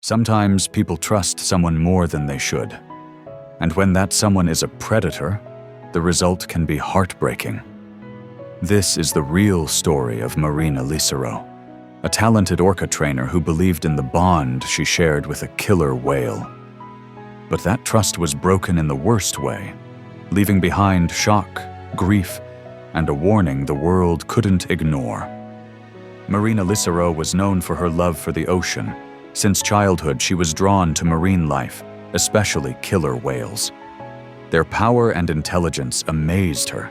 Sometimes people trust someone more than they should. And when that someone is a predator, the result can be heartbreaking. This is the real story of Marina Lysaro, a talented orca trainer who believed in the bond she shared with a killer whale. But that trust was broken in the worst way, leaving behind shock, grief, and a warning the world couldn't ignore. Marina Lysaro was known for her love for the ocean. Since childhood, she was drawn to marine life, especially killer whales. Their power and intelligence amazed her.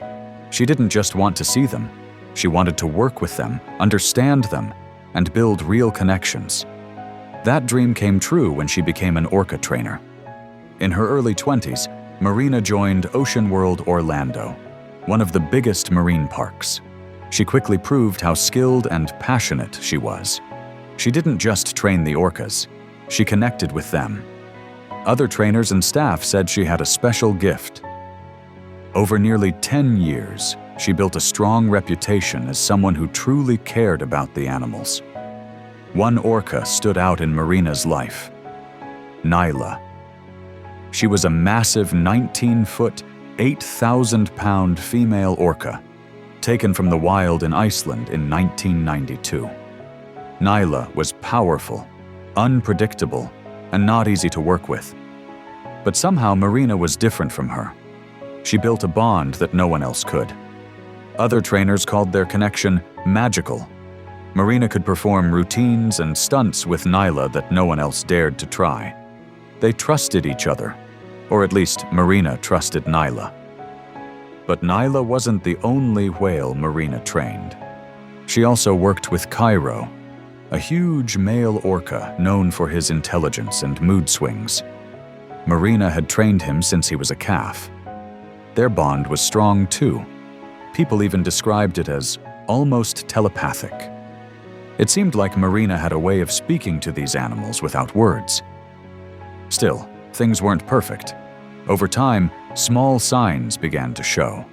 She didn't just want to see them. She wanted to work with them, understand them, and build real connections. That dream came true when she became an orca trainer. In her early 20s, Marina joined Ocean World Orlando, one of the biggest marine parks. She quickly proved how skilled and passionate she was. She didn't just train the orcas, she connected with them. Other trainers and staff said she had a special gift. Over nearly 10 years, she built a strong reputation as someone who truly cared about the animals. One orca stood out in Marina's life: Nyla. She was a massive 19-foot, 8,000-pound female orca, taken from the wild in Iceland in 1992. Nyla was powerful, unpredictable, and not easy to work with. But somehow Marina was different from her. She built a bond that no one else could. Other trainers called their connection magical. Marina could perform routines and stunts with Nyla that no one else dared to try. They trusted each other, or at least Marina trusted Nyla. But Nyla wasn't the only whale Marina trained. She also worked with Cairo, a huge male orca known for his intelligence and mood swings. Marina had trained him since he was a calf. Their bond was strong too. People even described it as almost telepathic. It seemed like Marina had a way of speaking to these animals without words. Still, things weren't perfect. Over time, small signs began to show.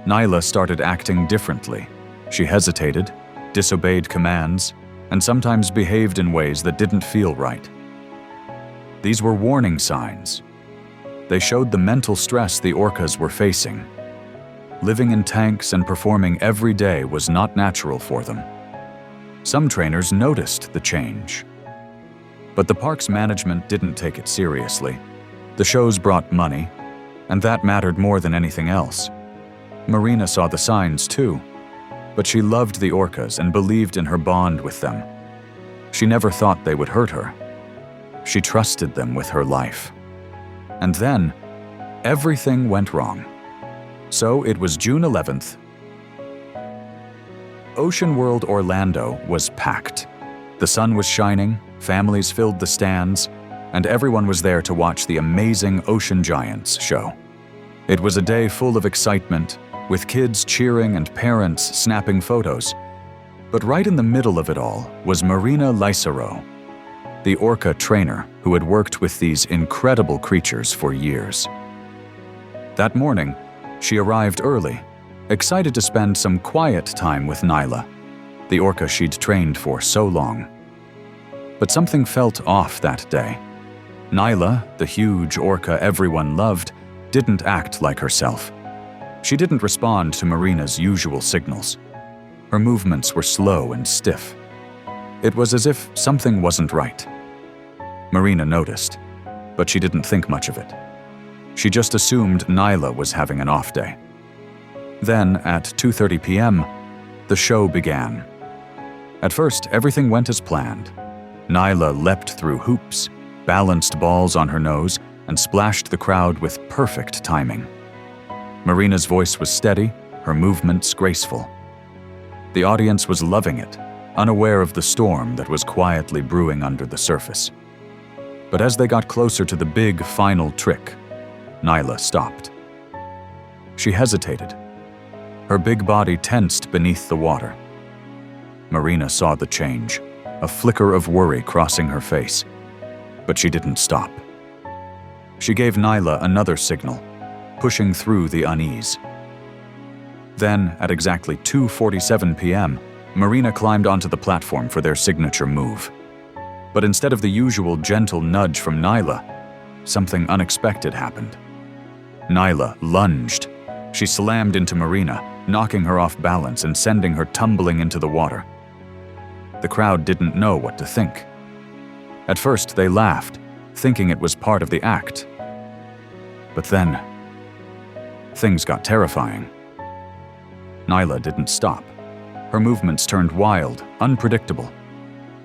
Nyla started acting differently. She hesitated, disobeyed commands, and sometimes behaved in ways that didn't feel right. These were warning signs. They showed the mental stress the orcas were facing. Living in tanks and performing every day was not natural for them. Some trainers noticed the change. But the park's management didn't take it seriously. The shows brought money, and that mattered more than anything else. Marina saw the signs too, but she loved the orcas and believed in her bond with them. She never thought they would hurt her. She trusted them with her life. And then, everything went wrong. So it was June 11th. Ocean World Orlando was packed. The sun was shining, families filled the stands, and everyone was there to watch the amazing Ocean Giants show. It was a day full of excitement, with kids cheering and parents snapping photos. But right in the middle of it all was Marina Lysaro, the orca trainer who had worked with these incredible creatures for years. That morning, she arrived early, excited to spend some quiet time with Nyla, the orca she'd trained for so long. But something felt off that day. Nyla, the huge orca everyone loved, didn't act like herself. She didn't respond to Marina's usual signals. Her movements were slow and stiff. It was as if something wasn't right. Marina noticed, but she didn't think much of it. She just assumed Nyla was having an off day. Then, at 2:30 p.m., the show began. At first, everything went as planned. Nyla leapt through hoops, balanced balls on her nose, and splashed the crowd with perfect timing. Marina's voice was steady, her movements graceful. The audience was loving it, unaware of the storm that was quietly brewing under the surface. But as they got closer to the big final trick, Nyla stopped. She hesitated. Her big body tensed beneath the water. Marina saw the change, a flicker of worry crossing her face. But she didn't stop. She gave Nyla another signal, pushing through the unease. Then, at exactly 2:47 p.m., Marina climbed onto the platform for their signature move. But instead of the usual gentle nudge from Nyla, something unexpected happened. Nyla lunged. She slammed into Marina, knocking her off balance and sending her tumbling into the water. The crowd didn't know what to think. At first, they laughed, thinking it was part of the act. But then, things got terrifying. Nyla didn't stop. Her movements turned wild, unpredictable.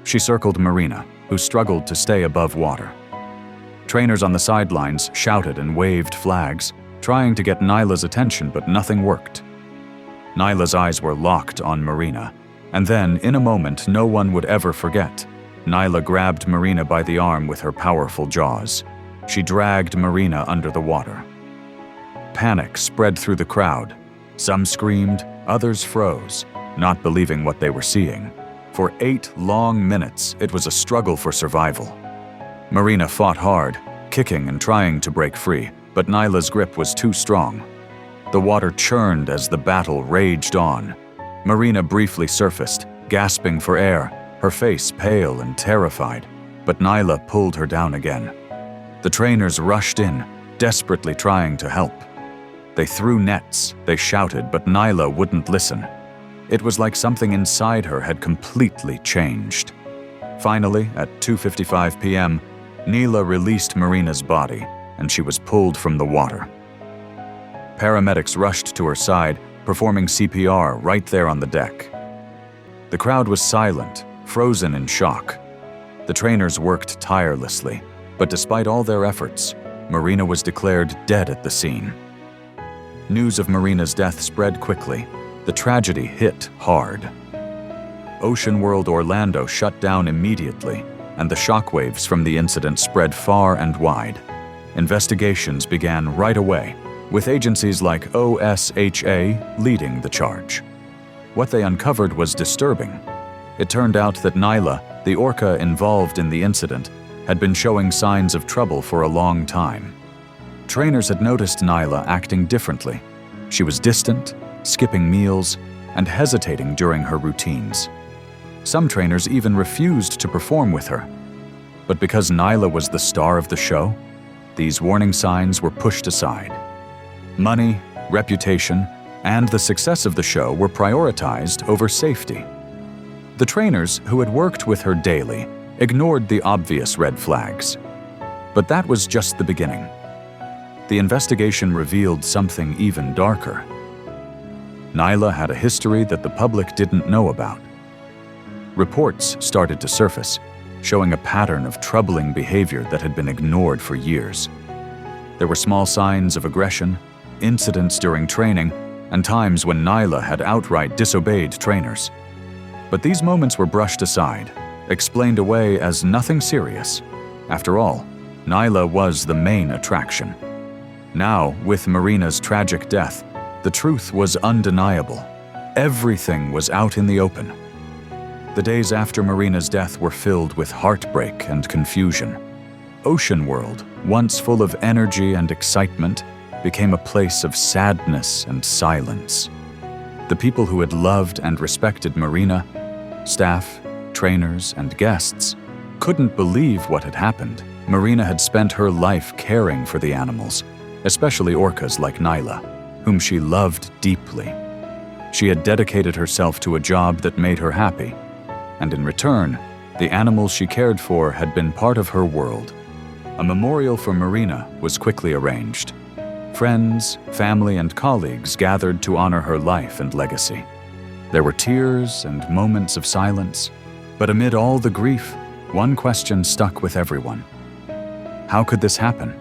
She circled Marina, who struggled to stay above water. Trainers on the sidelines shouted and waved flags, trying to get Nyla's attention, but nothing worked. Nyla's eyes were locked on Marina, and then, in a moment no one would ever forget, Nyla grabbed Marina by the arm with her powerful jaws. She dragged Marina under the water. Panic spread through the crowd. Some screamed, others froze, not believing what they were seeing. For 8 long minutes, it was a struggle for survival. Marina fought hard, kicking and trying to break free, but Nyla's grip was too strong. The water churned as the battle raged on. Marina briefly surfaced, gasping for air, her face pale and terrified, but Nyla pulled her down again. The trainers rushed in, desperately trying to help. They threw nets, they shouted, but Nyla wouldn't listen. It was like something inside her had completely changed. Finally, at 2:55 p.m., Nyla released Marina's body, and she was pulled from the water. Paramedics rushed to her side, performing CPR right there on the deck. The crowd was silent, frozen in shock. The trainers worked tirelessly, but despite all their efforts, Marina was declared dead at the scene. News of Marina's death spread quickly. The tragedy hit hard. Ocean World Orlando shut down immediately, and the shockwaves from the incident spread far and wide. Investigations began right away, with agencies like OSHA leading the charge. What they uncovered was disturbing. It turned out that Nyla, the orca involved in the incident, had been showing signs of trouble for a long time. Trainers had noticed Nyla acting differently. She was distant, skipping meals, and hesitating during her routines. Some trainers even refused to perform with her. But because Nyla was the star of the show, these warning signs were pushed aside. Money, reputation, and the success of the show were prioritized over safety. The trainers who had worked with her daily ignored the obvious red flags. But that was just the beginning. The investigation revealed something even darker. Nyla had a history that the public didn't know about. Reports started to surface, showing a pattern of troubling behavior that had been ignored for years. There were small signs of aggression, incidents during training, and times when Nyla had outright disobeyed trainers. But these moments were brushed aside, explained away as nothing serious. After all, Nyla was the main attraction. Now, with Marina's tragic death, the truth was undeniable. Everything was out in the open. The days after Marina's death were filled with heartbreak and confusion. Ocean World, once full of energy and excitement, became a place of sadness and silence. The people who had loved and respected Marina, staff, trainers, and guests, couldn't believe what had happened. Marina had spent her life caring for the animals, especially orcas like Nyla, whom she loved deeply. She had dedicated herself to a job that made her happy, and in return, the animals she cared for had been part of her world. A memorial for Marina was quickly arranged. Friends, family, and colleagues gathered to honor her life and legacy. There were tears and moments of silence, but amid all the grief, one question stuck with everyone. How could this happen?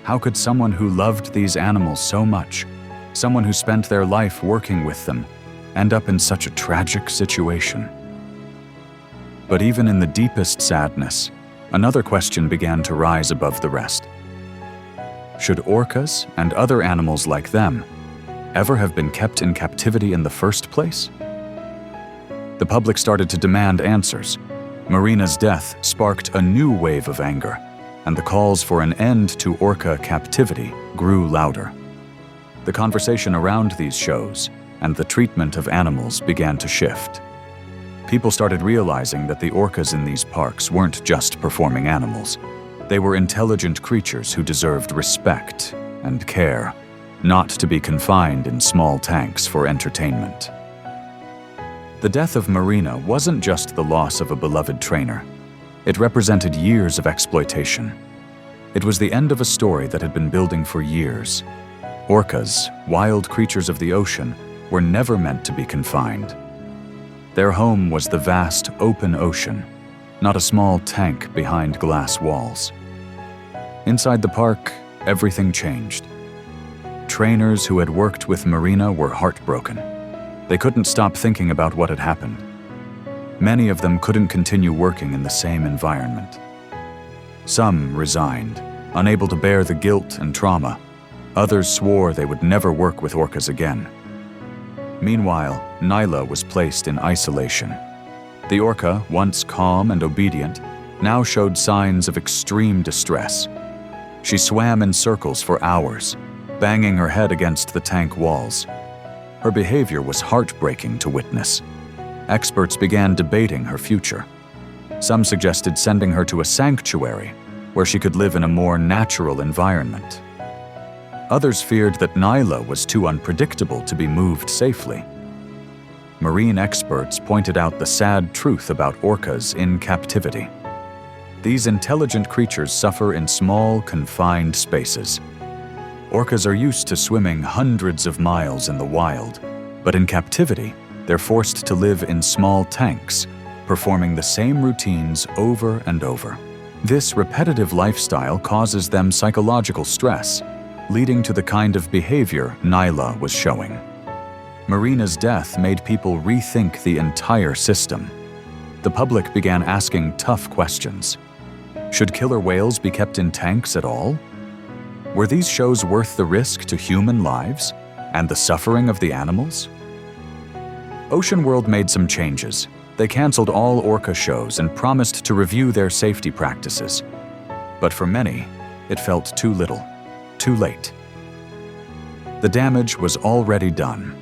How could someone who loved these animals so much, someone who spent their life working with them, end up in such a tragic situation? But even in the deepest sadness, another question began to rise above the rest. Should orcas and other animals like them ever have been kept in captivity in the first place? The public started to demand answers. Marina's death sparked a new wave of anger, and the calls for an end to orca captivity grew louder. The conversation around these shows and the treatment of animals began to shift. People started realizing that the orcas in these parks weren't just performing animals. They were intelligent creatures who deserved respect and care, not to be confined in small tanks for entertainment. The death of Marina wasn't just the loss of a beloved trainer. It represented years of exploitation. It was the end of a story that had been building for years. Orcas, wild creatures of the ocean, were never meant to be confined. Their home was the vast, open ocean, not a small tank behind glass walls. Inside the park, everything changed. Trainers who had worked with Marina were heartbroken. They couldn't stop thinking about what had happened. Many of them couldn't continue working in the same environment. Some resigned, unable to bear the guilt and trauma. Others swore they would never work with orcas again. Meanwhile, Nyla was placed in isolation. The orca, once calm and obedient, now showed signs of extreme distress. She swam in circles for hours, banging her head against the tank walls. Her behavior was heartbreaking to witness. Experts began debating her future. Some suggested sending her to a sanctuary where she could live in a more natural environment. Others feared that Nyla was too unpredictable to be moved safely. Marine experts pointed out the sad truth about orcas in captivity. These intelligent creatures suffer in small, confined spaces. Orcas are used to swimming hundreds of miles in the wild, but in captivity, they're forced to live in small tanks, performing the same routines over and over. This repetitive lifestyle causes them psychological stress, leading to the kind of behavior Nyla was showing. Marina's death made people rethink the entire system. The public began asking tough questions. Should killer whales be kept in tanks at all? Were these shows worth the risk to human lives and the suffering of the animals? Ocean World made some changes. They canceled all orca shows and promised to review their safety practices. But for many, it felt too little, too late. The damage was already done.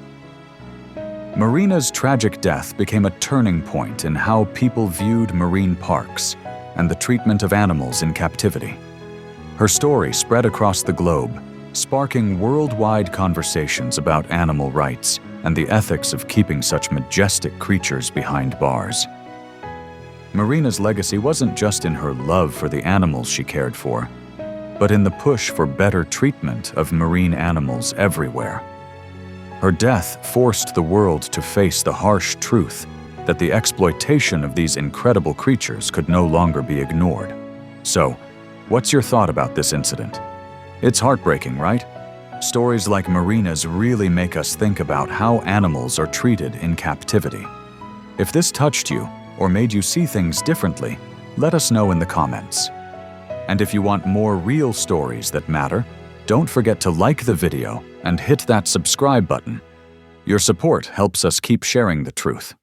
Marina's tragic death became a turning point in how people viewed marine parks and the treatment of animals in captivity. Her story spread across the globe, sparking worldwide conversations about animal rights and the ethics of keeping such majestic creatures behind bars. Marina's legacy wasn't just in her love for the animals she cared for, but in the push for better treatment of marine animals everywhere. Her death forced the world to face the harsh truth that the exploitation of these incredible creatures could no longer be ignored. So, what's your thought about this incident? It's heartbreaking, right? Stories like Marina's really make us think about how animals are treated in captivity. If this touched you or made you see things differently, let us know in the comments. And if you want more real stories that matter, don't forget to like the video and hit that subscribe button. Your support helps us keep sharing the truth.